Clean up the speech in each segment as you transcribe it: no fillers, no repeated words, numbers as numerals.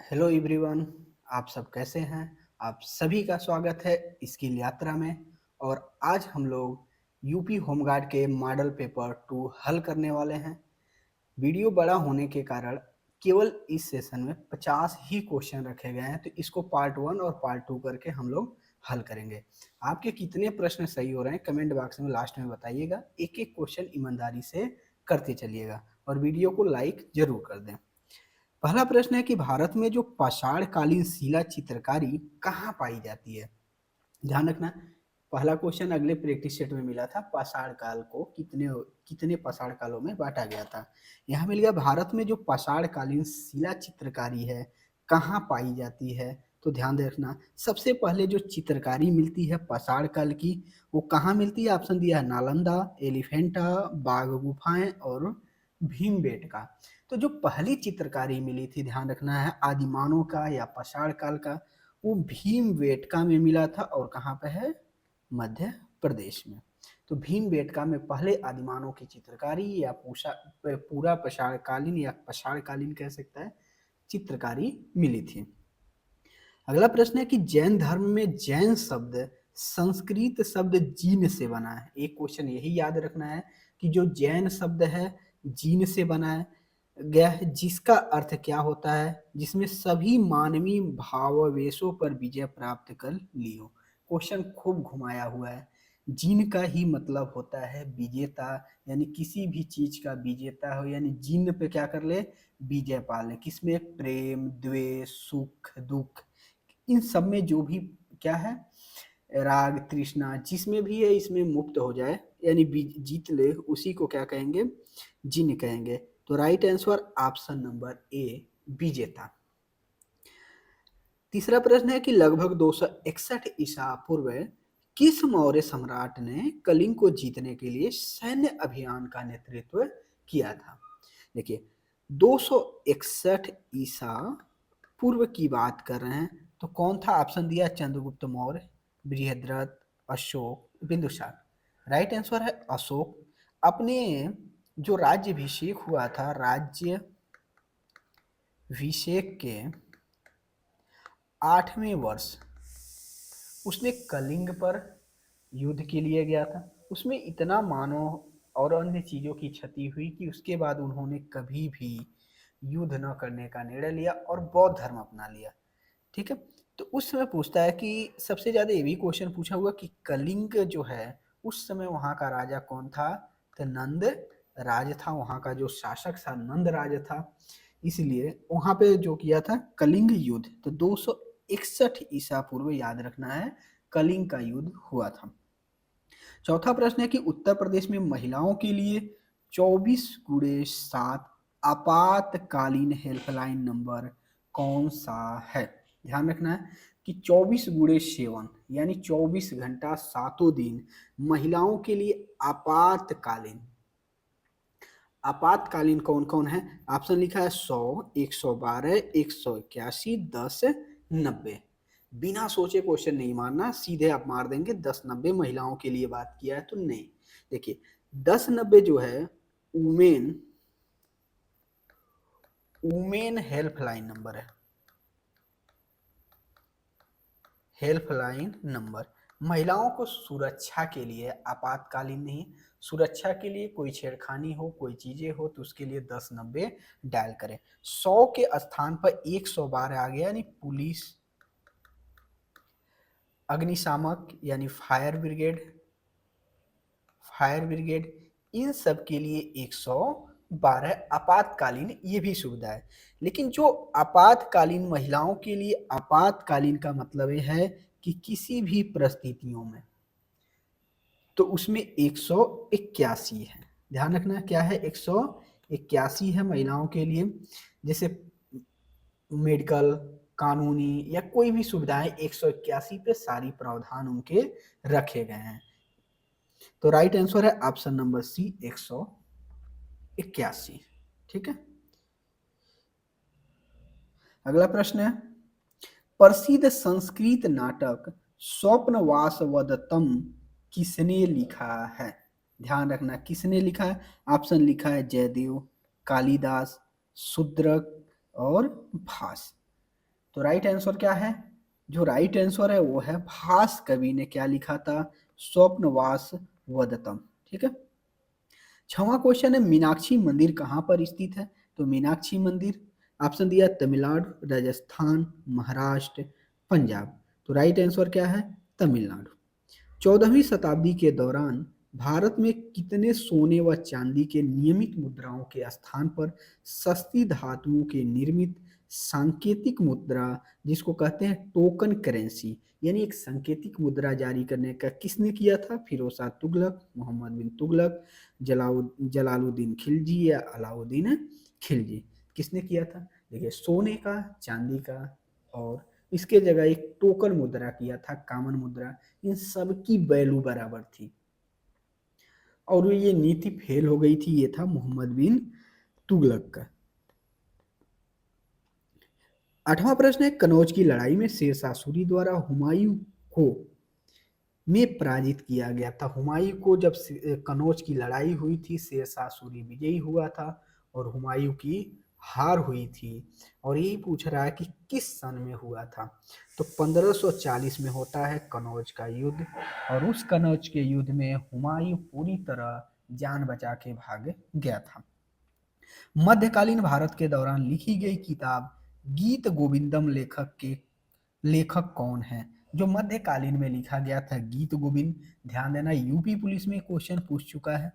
Hello everyone. आप सब कैसे हैं? आप सभी का स्वागत है स्किल यात्रा में। और आज हम लोग यूपी होमगार्ड के मॉडल पेपर 2 हल करने वाले हैं। वीडियो बड़ा होने के कारण केवल इस सेशन में 50 ही क्वेश्चन रखे गए हैं, तो इसको पार्ट 1 और पार्ट 2 करके हम लोग हल करेंगे। आपके कितने प्रश्न सही हो रहे हैं कमेंट बॉक्स में लास्ट में बताइएगा। एक एक क्वेश्चन ईमानदारी से करते चलिएगा और वीडियो को लाइक जरूर कर दें। पहला प्रश्न है कि भारत में जो पाषाणकालीन शिला चित्रकारी कहाँ पाई जाती है? ध्यान रखना, पहला क्वेश्चन अगले प्रैक्टिस सेट में मिला था। पाषाण काल को कितने कितने पाषाण कालों में बांटा गया था। यहाँ मिल गया भारत में जो पाषाणकालीन शिला चित्रकारी है कहाँ पाई जाती है। तो ध्यान दे रखना, सबसे पहले जो चित्रकारी मिलती है पाषाण काल की वो कहाँ मिलती है? ऑप्शन दिया है नालंदा, एलिफेंटा, बाघ गुफाएं और भीमबेटका। तो जो पहली चित्रकारी मिली थी, ध्यान रखना है, आदिमानव का या पाषाण काल का, वो भीमबेटका में मिला था। और कहाँ पे है? मध्य प्रदेश में। तो भीमबेटका में पहले आदिमानव की चित्रकारी या पूरा पाषाणकालीन या पाषाणकालीन कह सकता है चित्रकारी मिली थी। अगला प्रश्न है कि जैन धर्म में जैन शब्द संस्कृत शब्द जीन से बना है। एक क्वेश्चन यही याद रखना है कि जो जैन शब्द है जीन से बना है गया है, जिसका अर्थ क्या होता है? जिसमें सभी मानवीय भावावेशों पर विजय प्राप्त कर लियो। क्वेश्चन खूब घुमाया हुआ है। जीन का ही मतलब होता है विजेता, यानी किसी भी चीज का विजेता हो, यानी जीन पे क्या कर ले? विजय पा ले। किसमें? प्रेम, द्वेष, सुख, दुख, इन सब में जो भी क्या है, राग, तृष्णा, जिसमें भी है इसमें मुक्त हो जाए, यानी जीत ले, उसी को क्या कहेंगे? जिन कहेंगे। तो right answer option number A, विजेता। तीसरा प्रश्न है कि लगभग 261 ईसा पूर्व किस मौर्य सम्राट ने कलिंग को जीतने के लिए सैन्य अभियान का नेतृत्व किया था? देखिए, 261 ईसा पूर्व की बात कर रहे हैं, तो कौन था? ऑप्शन दिया चंद्रगुप्त मौर्य, बृहद्रथ, अशोक, बिंदुसार। राइट आंसर है अशोक। अपने जो राज्यभिषेक हुआ था, राज्यभिषेक के 8वें वर्ष उसने कलिंग पर युद्ध के लिए गया था। उसमें इतना मानव और अन्य चीजों की क्षति हुई कि उसके बाद उन्होंने कभी भी युद्ध न करने का निर्णय लिया और बौद्ध धर्म अपना लिया। ठीक है, तो उस समय पूछता है कि सबसे ज्यादा ये भी क्वेश्चन पूछा हुआ कि कलिंग जो है उस समय वहां का राजा कौन था? तो नंद राज था। वहां का जो शासक था नंद राज था। इसलिए वहां पे जो किया था कलिंग युद्ध, तो 261 ईसा पूर्व याद रखना है कलिंग का युद्ध हुआ था। चौथा प्रश्न है कि उत्तर प्रदेश में महिलाओं के लिए 24x7 आपातकालीन हेल्पलाइन नंबर कौन सा है? ध्यान रखना है कि 24x7 यानी 24 घंटा सातों दिन महिलाओं के लिए आपातकालीन। आपातकालीन कौन कौन है? ऑप्शन लिखा है 100, 112, 181, 10, 90। बिना सोचे क्वेश्चन नहीं मारना, सीधे आप मार देंगे 10, 90 महिलाओं के लिए बात किया है तो नहीं। देखिए 10, 90 जो है वुमेन वुमेन हेल्पलाइन नंबर है। हेल्पलाइन नंबर महिलाओं को सुरक्षा के लिए, आपातकालीन नहीं, सुरक्षा के लिए कोई छेड़खानी हो, कोई चीजें हो तो उसके लिए 10-90 डायल करें। 100 के स्थान पर 112 आ गया, यानी पुलिस, अग्निशामक यानी फायर ब्रिगेड, इन सब के लिए 112 आपातकालीन ये भी सुविधा है। लेकिन जो आपातकालीन महिलाओं के लिए आपातकालीन का मतलब ये है कि किसी भी परिस्थितियों में, तो उसमें 181 है। ध्यान रखना क्या है? 181 है महिलाओं के लिए। जैसे मेडिकल, कानूनी या कोई भी सुविधाएं 181 पे सारी प्रावधान उनके रखे गए हैं। तो राइट आंसर है ऑप्शन नंबर सी, 181। ठीक है, अगला प्रश्न है प्रसिद्ध संस्कृत नाटक स्वप्नवासवदत्तम किसने लिखा है? ध्यान रखना किसने लिखा है। ऑप्शन लिखा है जयदेव, कालिदास, शूद्रक और भास। तो राइट आंसर क्या है? जो राइट आंसर है वो है भास कवि ने क्या लिखा था? स्वप्नवास वदतम। ठीक है। छठवां क्वेश्चन है मीनाक्षी मंदिर कहाँ पर स्थित है? तो मीनाक्षी मंदिर ऑप्शन दिया तमिलनाडु, राजस्थान, महाराष्ट्र, पंजाब। तो राइट आंसर क्या है? तमिलनाडु। 14वीं शताब्दी के दौरान भारत में कितने सोने व चांदी के नियमित मुद्राओं के स्थान पर सस्ती धातुओं के निर्मित सांकेतिक मुद्रा, जिसको कहते हैं टोकन करेंसी, यानी एक सांकेतिक मुद्रा जारी करने का किसने किया था? फिरोज शाह तुगलक, मोहम्मद बिन तुगलक, जलालुद्दीन खिलजी या अलाउद्दीन खिलजी। किसने किया था? देखिए, सोने का, चांदी का, और इसके जगह एक टोकन मुद्रा किया था, कामन मुद्रा। इन सब की वैल्यू बराबर थी और ये नीति फेल हो गई थी। ये था मोहम्मद बिन तुगलक का। 8वां प्रश्न है कनौज की लड़ाई में शेरशाह सूरी द्वारा हुमायूं को में पराजित किया गया था। हुमायूं को जब कनौज की लड़ाई हुई थी, शेरशाह सूरी विजयी हुआ था और हुमायूं की हार हुई थी। और यही पूछ रहा है कि किस सन में हुआ था? तो 1540 में होता है कनौज का युद्ध। और उस कनौज के युद्ध में हुमायूं पूरी तरह जान बचा के भाग गया था। मध्यकालीन भारत के दौरान लिखी गई किताब गीत गोविंदम लेखक कौन है? जो मध्यकालीन में लिखा गया था गीत गोविंद, ध्यान देना यूपी पुलिस में क्वेश्चन पूछ चुका है।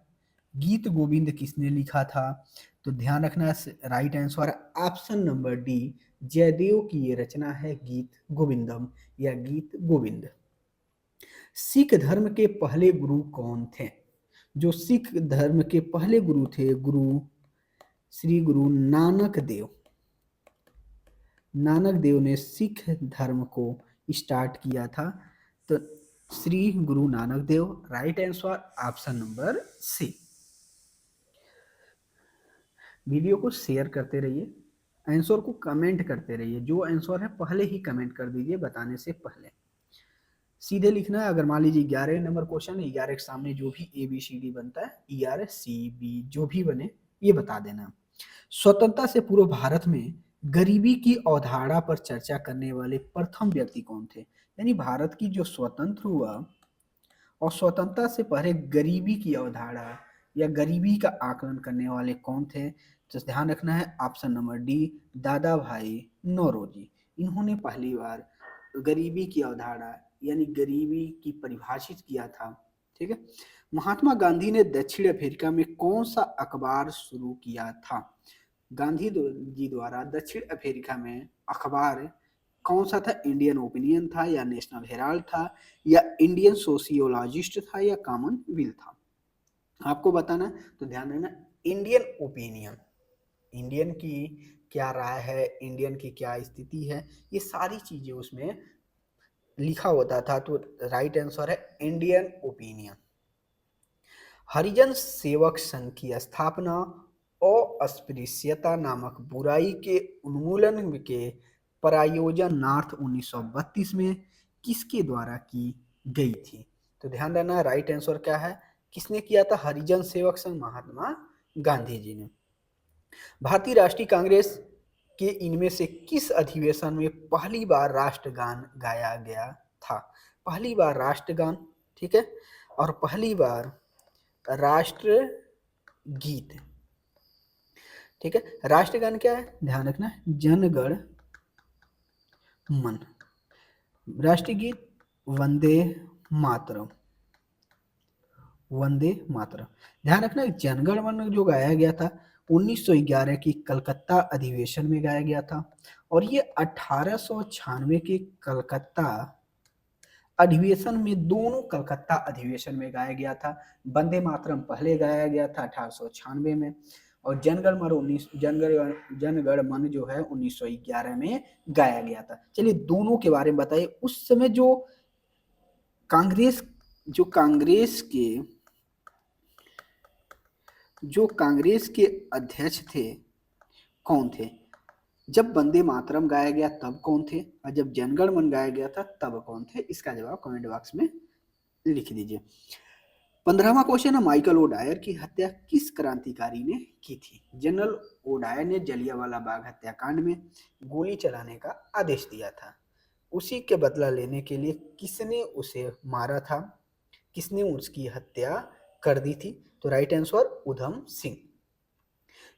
गीत गोविंद किसने लिखा था? तो ध्यान रखना, right answer option number D, Jaydev की ये रचना है गीत गोविंदम या गीत गोविंद। सिख धर्म के पहले गुरु कौन थे? जो सिख धर्म के पहले गुरु थे, श्री गुरु नानक देव। नानक देव ने सिख धर्म को स्टार्ट किया था। तो Shri Guru Nanak Dev, right answer option number C. Video को शेयर करते रहिए, आंसर को कमेंट करते रहिए। जो आंसर है पहले ही कमेंट कर दीजिए बताने से पहले। सीधे लिखना है। अगर मान लीजिए 11 नंबर क्वेश्चन है, 11 के सामने जो भी ABCD बनता है, ERCB जो भी बने ये बता देना। स्वतंत्रता से पूर्व भारत में गरीबी की अवधारणा पर चर्चा करने वाले प्रथम व्यक्ति कौन थे? यानी भारत की जो स्वतंत्र हुआ और स्वतंत्रता से पहले गरीबी की अवधारणा या गरीबी का आकलन करने वाले कौन थे? तो ध्यान रखना है ऑप्शन नंबर डी, दादा भाई नौरोजी। इन्होंने पहली बार गरीबी की अवधारणा यानी गरीबी की परिभाषित किया था। ठीक है। महात्मा गांधी ने दक्षिण अफ्रीका में कौन सा अखबार शुरू किया था? गांधी जी द्वारा दक्षिण अफ्रीका में अखबार कौन सा था? इंडियन ओपिनियन था या नेशनल हेराल्ड था या इंडियन सोशियोलॉजिस्ट था या कॉमनवेल्थ था? आपको बताना, तो ध्यान देना, इंडियन ओपिनियन। इंडियन की क्या राय है, इंडियन की क्या स्थिति है, ये सारी चीजें उसमें लिखा होता था। तो राइट आंसर है इंडियन ओपिनियन। हरिजन सेवक संघ की स्थापना अस्पृश्यता नामक बुराई के उन्मूलन के प्रयोजनार्थ 1932 में किसके द्वारा की गई थी? तो ध्यान देना, राइट आंसर क्या है? किसने किया था? हरिजन सेवक संघ, महात्मा गांधी जी ने। भारतीय राष्ट्रीय कांग्रेस के इनमें से किस अधिवेशन में पहली बार राष्ट्रगान गाया गया था? पहली बार राष्ट्रगान, ठीक है, और पहली बार राष्ट्र गीत। ठीक है। राष्ट्रगान क्या है? ध्यान रखना, जनगण मन। राष्ट्रीय गीत वंदे मातरम। वंदे मातरम। ध्यान रखना, जनगण मन जो गाया गया था 1911 की कलकत्ता अधिवेशन में गाया गया था और ये 1896 के कलकत्ता अधिवेशन में, दोनों कलकत्ता अधिवेशन में गाया गया था। वंदे मातरम पहले गाया गया था 1896 में और जनगण मन जो है 1911 में गाया गया था। चलिए दोनों के बारे में बताइए। उस समय जो कांग्रेस के अध्यक्ष थे कौन थे? जब वंदे मातरम गाया गया तब कौन थे और जब जनगण मन गाया गया था तब कौन थे? इसका जवाब कमेंट बॉक्स में लिख दीजिए। 15वां क्वेश्चन है माइकल ओ डायर की हत्या किस क्रांतिकारी ने की थी? जनरल ओडायर ने जलियांवाला बाग हत्याकांड में गोली चलाने का आदेश दिया था। उसी के बदला लेने के लिए किसने उसे मारा था, किसने उसकी हत्या कर दी थी? तो राइट आंसर उधम सिंह।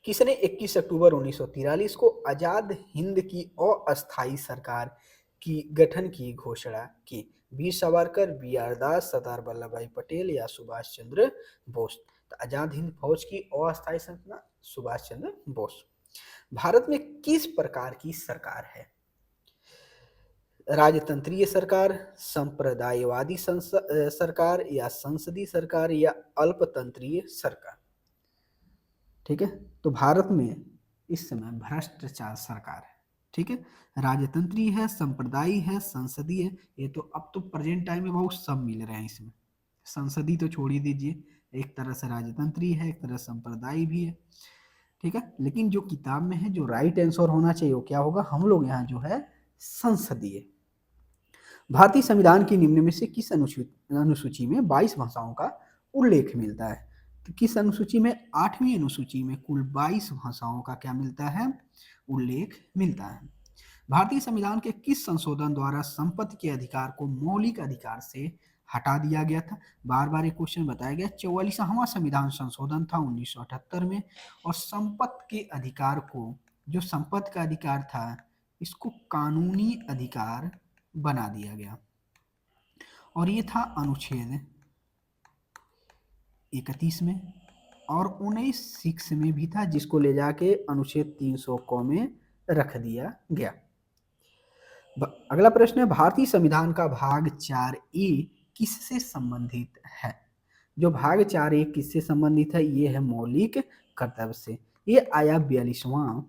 किसने 21 अक्टूबर 1943 को आजाद हिंद की अस्थायी सरकार की गठन की घोषणा की? वीर सावरकर, बी आर दास, सरदार वल्लभ भाई पटेल या सुभाष चंद्र बोस? तो आजाद हिंद फौज की अस्थायी संरचना सुभाष चंद्र बोस। भारत में किस प्रकार की सरकार है? राजतंत्रीय सरकार, संप्रदायवादी सरकार या संसदीय सरकार या अल्पतंत्रीय सरकार? ठीक है, तो भारत में इस समय भ्रष्टाचार सरकार है। ठीक है, राजतंत्रीय है, संप्रदायी है, संसदीय है, ये तो अब तो प्रेजेंट टाइम में बहुत सब मिल रहे हैं इसमें। संसदीय तो छोड़ ही दीजिए, एक तरह से राजतंत्रीय है, एक तरह संप्रदायी भी है। ठीक है, लेकिन जो किताब में है, जो राइट आंसर होना चाहिए वो क्या होगा? हम लोग यहाँ जो है संसदीय। भारतीय संविधान की निम्न में से किस अनुसूची में 22 भाषाओं का उल्लेख मिलता है? तो किस अनुसूची में? 8वीं अनुसूची में कुल 22 भाषाओं का क्या मिलता है? उल्लेख मिलता है। भारतीय संविधान के किस संशोधन द्वारा संपत्ति के अधिकार को मौलिक अधिकार से हटा दिया गया था? बार बार एक क्वेश्चन बताया गया। 44वां संविधान संशोधन था 1978 में, और संपत्ति के अधिकार को, जो संपत्ति का अधिकार था, इसको कानूनी अधिकार बना दिया गया, और ये था अनुच्छेद 31 में, और 19 में भी था, जिसको ले जाके अनुच्छेद 300 क में रख दिया गया। अगला प्रश्न है, भारतीय संविधान का भाग 4A किससे संबंधित है? जो भाग 4A किससे संबंधित है? ये है मौलिक कर्तव्य से। ये आया 42वां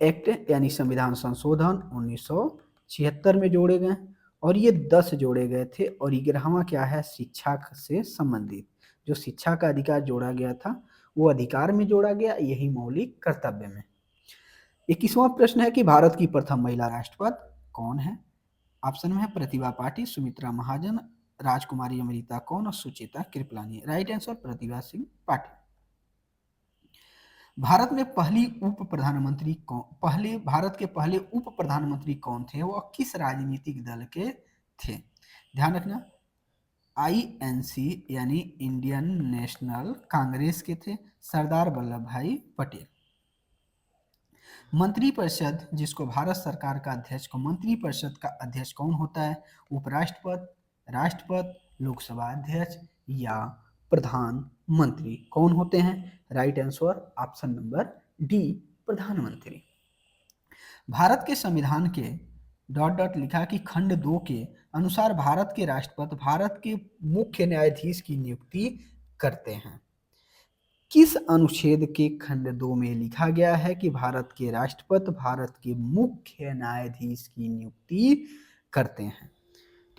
एक्ट यानी संविधान संशोधन 1976 में जोड़े गए, और ये 10 जोड़े गए थे, और 11वां क्या है? शिक्षा से संबंधित। जो शिक्षा का अधिकार जोड़ा गया था वो अधिकार में जोड़ा गया, यही मौलिक कर्तव्य में। 21वां प्रश्न है कि भारत की प्रथम महिला राष्ट्रपति कौन है? ऑप्शन में है प्रतिभा पाटिल, सुमित्रा महाजन, राजकुमारी अमृता कौर और सुचेता कृपलानी। Right answer Pratibha Singh Patil. भारत में भारत के पहले उप प्रधानमंत्री कौन थे? वो किस राजनीतिक दल के थे? ध्यान रखना, आईएनसी यानी इंडियन नेशनल कांग्रेस के थे, सरदार वल्लभ भाई पटेल। मंत्रिपरिषद, जिसको भारत सरकार का अध्यक्ष को मंत्रिपरिषद का अध्यक्ष कौन होता है? उपराष्ट्रपति, राष्ट्रपति, लोकसभा अध्यक्ष या प्रधानमंत्री कौन होते हैं? Right answer option number D, प्रधानमंत्री। भारत के संविधान के डॉट डॉट लिखा कि खंड 2 के अनुसार भारत के राष्ट्रपति भारत के मुख्य न्यायाधीश की नियुक्ति करते हैं। किस अनुच्छेद के खंड 2 में लिखा गया है कि भारत के राष्ट्रपति भारत के मुख्य न्यायाधीश की नियुक्ति करते हैं?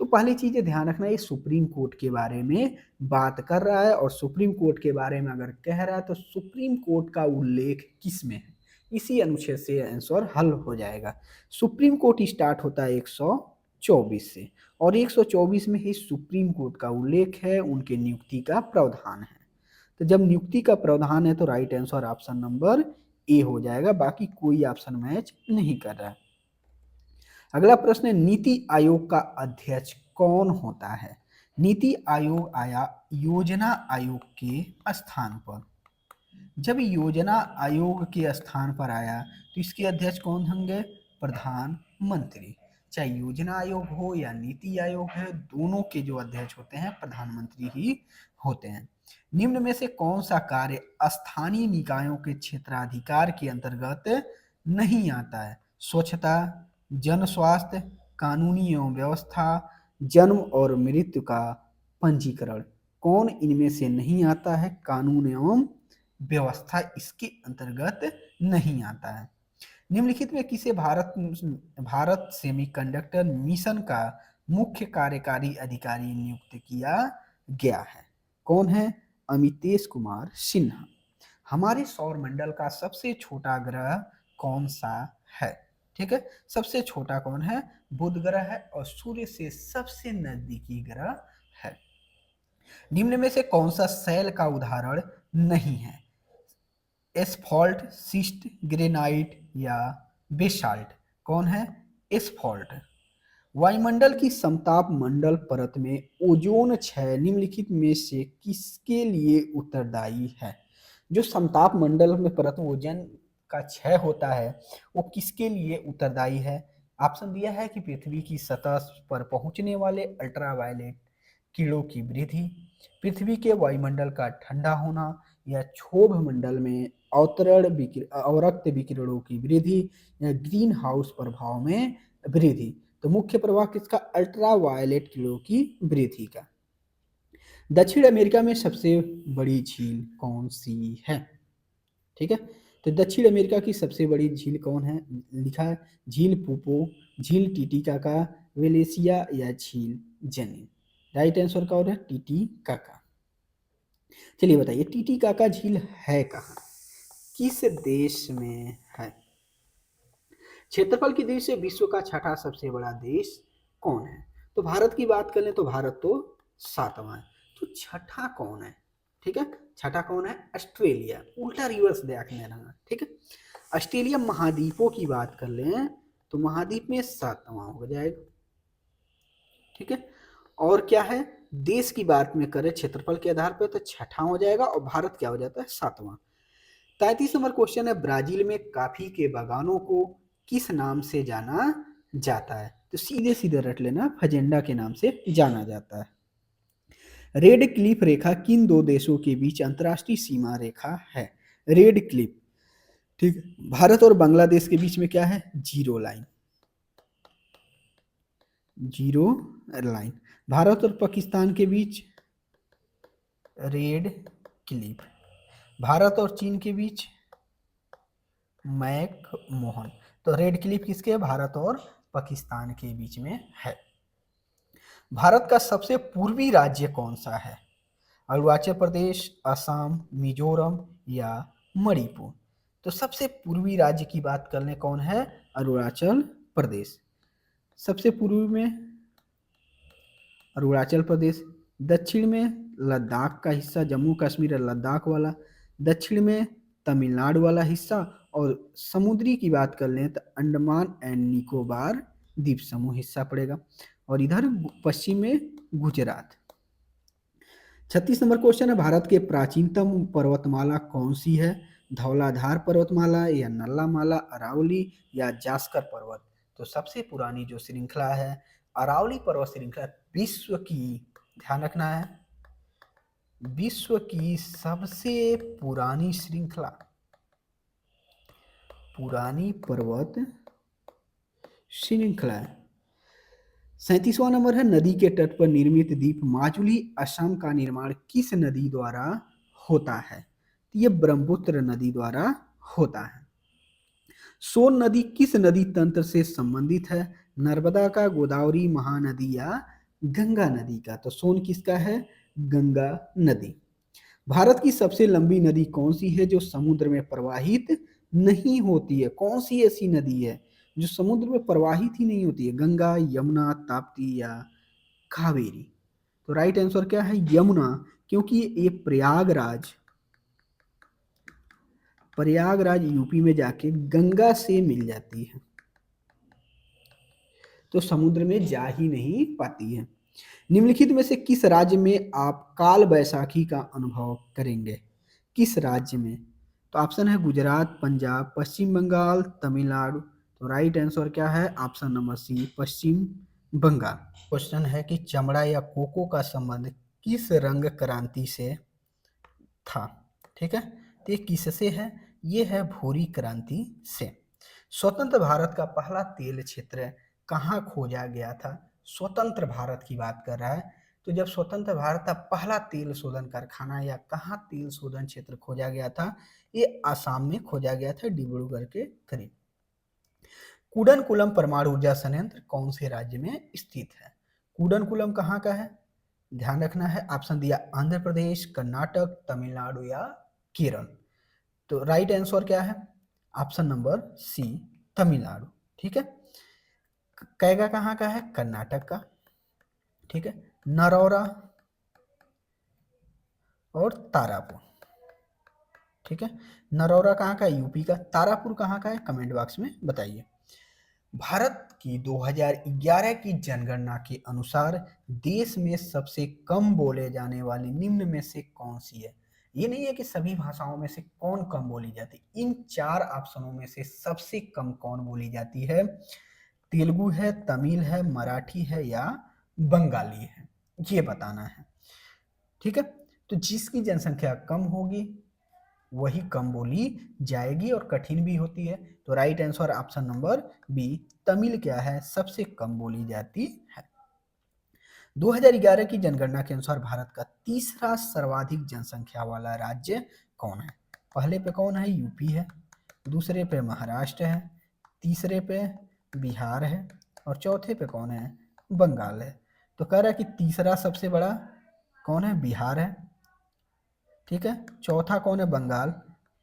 तो पहली चीज ध्यान रखना, ये सुप्रीम कोर्ट के बारे में बात कर रहा है, और सुप्रीम कोर्ट के बारे में अगर कह रहा है तो सुप्रीम कोर्ट का उल्लेख किस में है? इसी अनुच्छेद से आंसर हल हो जाएगा। सुप्रीम कोर्ट स्टार्ट होता है 124 से, और 124 में ही सुप्रीम कोर्ट का उल्लेख है, उनके नियुक्ति का प्रावधान है। तो जब नियुक्ति का प्रावधान है तो right answer option number A हो जाएगा, बाकी कोई ऑप्शन मैच नहीं कर रहा है। अगला प्रश्न है, नीति आयोग का अध्यक्ष कौन होता है? नीति आयोग आया योजना आयोग के स्थान पर। जब योजना आयोग के स्थान पर आया तो इसके अध्यक्ष कौन होंगे? प्रधानमंत्री। चाहे योजना आयोग हो या नीति आयोग है, दोनों के जो अध्यक्ष होते हैं प्रधानमंत्री ही होते हैं। निम्न में से कौन सा कार्य स्थानीय निकायों के क्षेत्राधिकार के अंतर्गत नहीं आता है? स्वच्छता, जन स्वास्थ्य, कानूनी एवं व्यवस्था, जन्म और मृत्यु का पंजीकरण। कौन इनमें से नहीं आता है? कानून एवं व्यवस्था इसके अंतर्गत नहीं आता है। निम्नलिखित में किसे भारत सेमीकंडक्टर मिशन का मुख्य कार्यकारी अधिकारी नियुक्त किया गया है? कौन है? अमितेश कुमार सिन्हा। हमारे सौर मंडल का सबसे छोटा ग्रह कौन सा है? ठीक है, सबसे छोटा कौन है? बुध ग्रह है, और सूर्य से सबसे नजदीकी ग्रह है। निम्न में से कौन सा सेल का उदाहरण नहीं है? एस्फॉल्ट, सिस्ट, ग्रेनाइट या बेसाल्ट? कौन है? एस्फॉल्ट। वायुमंडल की समताप मंडल परत में ओजोन क्षय निम्नलिखित में से किसके लिए उत्तरदायी है? जो समताप मंडल में परत ओजोन का क्षय होता है वो किसके लिए उत्तरदायी है? ऑप्शन दिया है कि पृथ्वी की सतह पर पहुंचने वाले अल्ट्रावायलेट किरणों की वृद्धि, पृथ्वी के वायुमंडल का ठंडा होना, या क्षोभ मंडल में अवरक्त विकिरणों की वृद्धि, या ग्रीन हाउस प्रभाव में वृद्धि। तो मुख्य प्रभाव किसका? अल्ट्रावायलेट किरणों की वृद्धि का। दक्षिण अमेरिका में सबसे बड़ी झील कौन सी है? ठीक है, तो दक्षिण अमेरिका की सबसे बड़ी झील कौन है? लिखा है झील पूपो, झील टीटीकाका, वेलेसिया या झील जेनिन। राइट आंसर का है टीटीकाका। चलिए बताइए टीटीकाका झील है कहाँ, किस देश में है? क्षेत्रफल की दृष्टि से विश्व का छठा सबसे बड़ा देश कौन है? तो भारत की बात करें तो भारत तो 7वां है, तो छठा कौन है? ठीक है, छठा कौन है? ऑस्ट्रेलिया। उल्टा रिवर्स देखने रहा। ठीक है, ऑस्ट्रेलिया। महाद्वीपों की बात कर लें तो महाद्वीप में 7वां हो जाएगा। ठीक है, और क्या है? देश की बात में करें क्षेत्रफल के आधार पर तो छठा हो जाएगा और भारत क्या हो जाता है? 7वां। 33 नंबर क्वेश्चन है ब्राजील में कॉफी के बागानों को किस नाम से जाना जाता है? तो सीधे सीधे रट लेना, फजेंडा के नाम से जाना जाता है। रेड क्लिफ रेखा किन दो देशों के बीच अंतरराष्ट्रीय सीमा रेखा है? Red Cliff. ठीक, भारत और बांग्लादेश के बीच में क्या है? Zero line. Zero line. Bharat और पाकिस्तान के बीच रेड क्लिफ। भारत और चीन के बीच मैक मोहन। तो रेड क्लिफ किसके है? भारत और पाकिस्तान के बीच में है। भारत का सबसे पूर्वी राज्य कौन सा है? अरुणाचल प्रदेश, असम, मिजोरम या मणिपुर? तो सबसे पूर्वी राज्य की बात कर लें, कौन है? अरुणाचल प्रदेश। सबसे पूर्वी में अरुणाचल प्रदेश, दक्षिण में लद्दाख का हिस्सा, जम्मू कश्मीर लद्दाख वाला, दक्षिण में तमिलनाडु वाला हिस्सा, और समुद्री की बात कर लें तो अंडमान एंड निकोबार द्वीप समूह हिस्सा पड़ेगा, और इधर पश्चिम में गुजरात। 36 नंबर क्वेश्चन है भारत के प्राचीनतम पर्वतमाला कौन सी है? धौलाधार पर्वतमाला या नल्लामाला, अरावली या जास्कर पर्वत? तो सबसे पुरानी जो श्रृंखला है अरावली पर्वत श्रृंखला, विश्व की, ध्यान रखना है, विश्व की सबसे पुरानी श्रृंखला, पुरानी पर्वत श्रृंखला है। 37वां नंबर है नदी के तट पर निर्मित द्वीप माजुली असम का निर्माण किस नदी द्वारा होता है? ये ब्रह्मपुत्र नदी द्वारा होता है। सोन नदी किस नदी तंत्र से संबंधित है? नर्मदा का, गोदावरी, महानदी या गंगा नदी का? तो सोन किसका है? गंगा नदी। भारत की सबसे लंबी नदी कौन सी है जो समुद्र में प्रवाहित नहीं होती है? कौन सी ऐसी नदी है जो समुद्र में प्रवाहित ही नहीं होती है? गंगा, यमुना, ताप्ती या कावेरी? तो राइट आंसर क्या है? यमुना, क्योंकि ये प्रयागराज यूपी में जाके गंगा से मिल जाती है, तो समुद्र में जा ही नहीं पाती है। निम्नलिखित में से किस राज्य में आप काल बैसाखी का अनुभव करेंगे? किस राज्य में? तो ऑप्शन है गुजरात, पंजाब, पश्चिम बंगाल, तमिलनाडु। तो राइट आंसर क्या है? ऑप्शन नंबर सी, पश्चिम बंगाल। क्वेश्चन है कि चमड़ा या कोको का संबंध किस रंग क्रांति से था? ठीक है, तो ये किससे है? ये है भूरी क्रांति से। स्वतंत्र भारत का पहला तेल क्षेत्र कहाँ खोजा गया था? स्वतंत्र भारत की बात कर रहा है, तो जब स्वतंत्र भारत का पहला तेल शोधन कारखाना या कहाँ तेल शोधन क्षेत्र खोजा गया था? ये आसाम में खोजा गया था, डिब्रूगढ़ के करीब। कुडनकुलम परमाणु ऊर्जा संयंत्र कौन से राज्य में स्थित है? कुडनकुलम कहाँ का है? ध्यान रखना है, ऑप्शन दिया आंध्र प्रदेश, कर्नाटक, तमिलनाडु या केरल। तो राइट आंसर क्या है? Option number C, Tamil Nadu. ठीक है, कैगा कहाँ का है? कर्नाटक का। ठीक है, नरौरा और तारापुर। ठीक है। नरौरा कहाँ का है? यूपी का। तारापुर कहाँ का है? कमेंट बॉक्स में बताइए। भारत की 2011 की जनगणना के अनुसार देश में सबसे कम बोले जाने वाली निम्न में से कौन सी है? ये नहीं है कि सभी भाषाओं में से कौन कम बोली जाती, इन 4 ऑप्शनों में से सबसे कम कौन बोली जाती है? तेलुगु है, तमिल है, मराठी है या बंगाली है, ये बताना है। ठीक है। तो जिसकी जनसंख्या कम होगी वही कम बोली जाएगी और कठिन भी होती है। तो right answer option number B, Tamil क्या है? सबसे कम बोली जाती है। 2011 की जनगणना के अनुसार भारत का तीसरा सर्वाधिक जनसंख्या वाला राज्य कौन है? पहले पे कौन है? यूपी है, दूसरे पे महाराष्ट्र है, तीसरे पे बिहार है और चौथे पे कौन है? बंगाल है। तो कह रहा है कि तीसरा सबसे बड़ा कौन है? बिहार है। ठीक है। चौथा कौन है? बंगाल।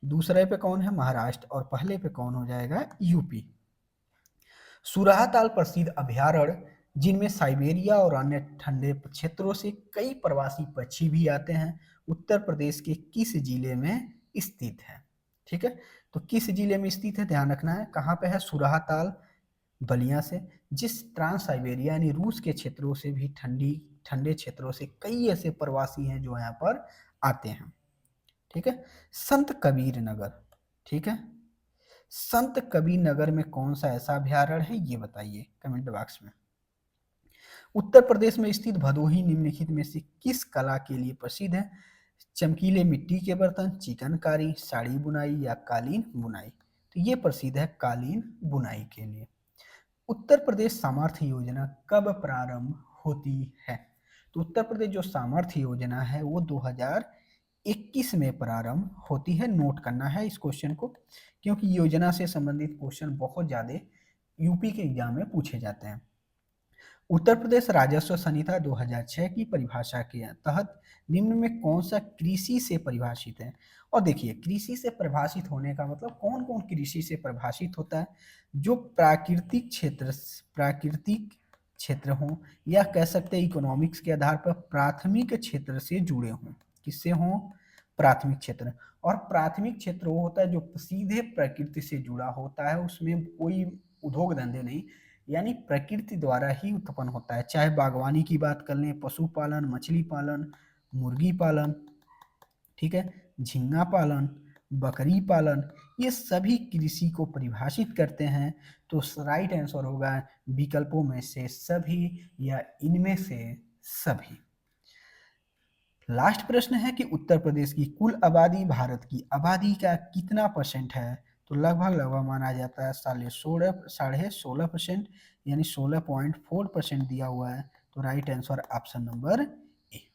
दूसरे पे कौन है? महाराष्ट्र। और पहले पे कौन हो जाएगा? यूपी। सुराहताल प्रसिद्ध अभयारण्य जिनमें साइबेरिया और अन्य ठंडे क्षेत्रों से कई प्रवासी पक्षी भी आते हैं, उत्तर प्रदेश के किस जिले में स्थित है? ठीक है। तो किस जिले में स्थित है ध्यान रखना है। कहाँ पे है? सुराहताल, बलिया से। जिस ट्रांस साइबेरिया यानी रूस के क्षेत्रों से भी ठंडे क्षेत्रों से कई ऐसे प्रवासी हैं जो यहाँ पर आते हैं। ठीक है। संत कबीर नगर, ठीक है, संत कबीर नगर में कौन सा ऐसा अभ्यारण्य है ये बताइए कमेंट बॉक्स में। उत्तर प्रदेश में स्थित भदोही निम्नलिखित में से किस कला के लिए प्रसिद्ध है? चमकीले मिट्टी के बर्तन, चिकनकारी, साड़ी बुनाई या कालीन बुनाई? तो ये प्रसिद्ध है कालीन बुनाई के लिए। उत्तर प्रदेश सामर्थ्य योजना कब प्रारंभ होती है? तो उत्तर प्रदेश जो सामर्थ्य योजना है वो 2021 में प्रारंभ होती है। नोट करना है इस क्वेश्चन को, क्योंकि योजना से संबंधित क्वेश्चन बहुत ज्यादा यूपी के एग्जाम में पूछे जाते हैं। उत्तर प्रदेश राजस्व संहिता 2006 की परिभाषा के तहत निम्न में कौन सा कृषि से परिभाषित है? और देखिए कृषि से परिभाषित होने का मतलब कौन कौन कृषि से परिभाषित होता है? जो प्राकृतिक क्षेत्र हों या कह सकते हैं इकोनॉमिक्स के आधार पर प्राथमिक क्षेत्र से जुड़े हों। किससे हों? प्राथमिक क्षेत्र। और प्राथमिक क्षेत्र वो होता है जो सीधे प्रकृति से जुड़ा होता है, उसमें कोई उद्योग धंधे नहीं, यानी प्रकृति द्वारा ही उत्पन्न होता है। चाहे बागवानी की बात कर लें, पशुपालन, मछली पालन, मुर्गी पालन, ठीक है, झींगा पालन, बकरी पालन, ये सभी कृषि को परिभाषित करते हैं। तो राइट आंसर होगा विकल्पों में से सभी या इनमें से सभी। लास्ट प्रश्न है कि उत्तर प्रदेश की कुल आबादी भारत की आबादी का कितना परसेंट है? तो लगभग लगभग माना जाता है 16.5% यानी 16.4% दिया हुआ है। तो right answer option number A.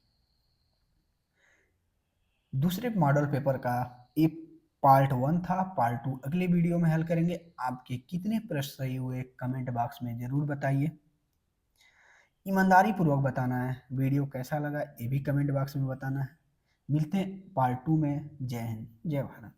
दूसरे मॉडल पेपर का ये पार्ट 1 था। पार्ट 2 अगले वीडियो में हल करेंगे। आपके कितने प्रश्न सही हुए कमेंट बॉक्स में जरूर बताइए। ईमानदारी पूर्वक बताना है। वीडियो कैसा लगा ये भी कमेंट बॉक्स में बताना है। मिलते हैं पार्ट 2 में। जय हिंद, जय भारत।